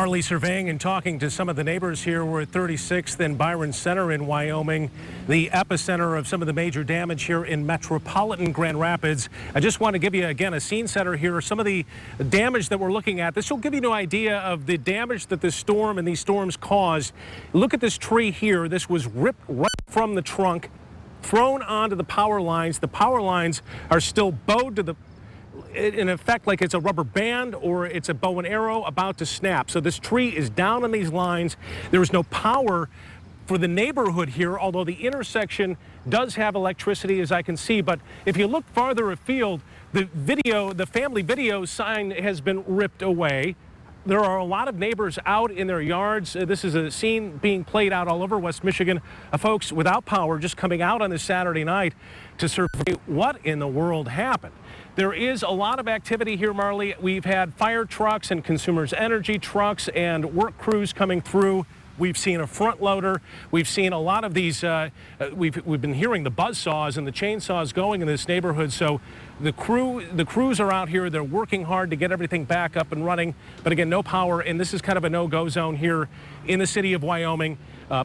Marley surveying and talking to some of the neighbors here. We're at 36th and Byron Center in Wyoming, the epicenter of some of the major damage here in metropolitan Grand Rapids. I just want to give you, again, a scene setter here. Some of the damage that we're looking at. This will give you an idea of the damage that this storm and these storms caused. Look at this tree here. This was ripped right from the trunk, thrown onto the power lines. The power lines are still bowed to the in effect like it's a rubber band or it's a bow and arrow about to snap. So this tree is down on these lines. There is no power for the neighborhood here, although the intersection does have electricity, as I can see. But if you look farther afield, the family video sign has been ripped away. There are a lot of neighbors out in their yards. This is a scene being played out all over West Michigan. Folks without power just coming out on this Saturday night to survey what in the world happened. There is a lot of activity here, Marley. We've had fire trucks and consumers energy trucks and work crews coming through. We've seen a front loader. We've seen a lot of these, we've been hearing the buzz saws and the chainsaws going in this neighborhood. So the crews are out here. They're working hard to get everything back up and running. But again, no power. And this is kind of a no-go zone here in the city of Wyoming.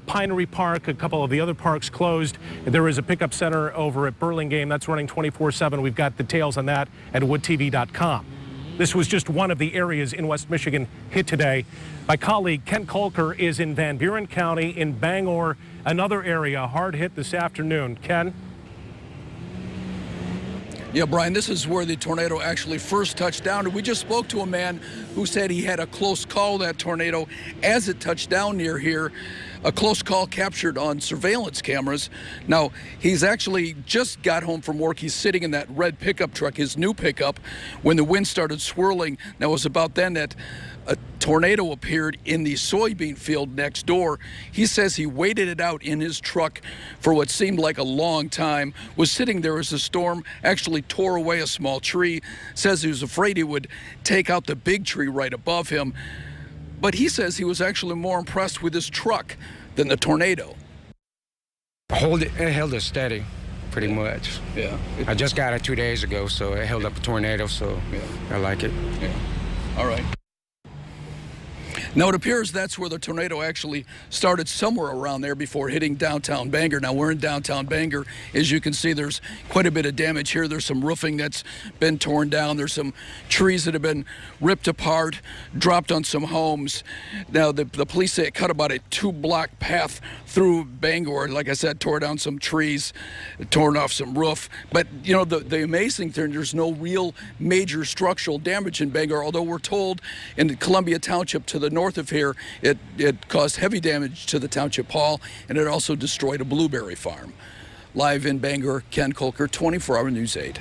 Pinery Park, a couple of the other parks closed. There is a pickup center over at Burlingame that's running 24/7. We've got details on that at woodtv.com. This was just one of the areas in West Michigan hit today. My colleague Ken Kolker is in Van Buren County in Bangor, another area hard hit this afternoon. Ken? Yeah, Brian, this is where the tornado actually first touched down. And we just spoke to a man who said he had a close call, that tornado, as it touched down near here. A close call captured on surveillance cameras. Now, he's actually just got home from work. He's sitting in that red pickup truck, his new pickup, when the wind started swirling. Now, it was about then that a tornado appeared in the soybean field next door. He says he waited it out in his truck for what seemed like a long time, was sitting there as the storm actually tore away a small tree. Says he was afraid he would take out the big tree right above him. But he says he was actually more impressed with his truck than the tornado. It held it steady, pretty much. Yeah. I just got it 2 days ago, so it held up a tornado, so yeah. I like it. Yeah. All right. Now, it appears that's where the tornado actually started, somewhere around there before hitting downtown Bangor. Now, we're in downtown Bangor. As you can see, there's quite a bit of damage here. There's some roofing that's been torn down. There's some trees that have been ripped apart, dropped on some homes. Now, the police say it cut about a 2-block path through Bangor. Like I said, tore down some trees, torn off some roof. But, you know, the amazing thing, there's no real major structural damage in Bangor, although we're told in Columbia Township to the north of here, it caused heavy damage to the township hall, and it also destroyed a blueberry farm. Live in Bangor, Ken Kolker, 24 Hour News 8.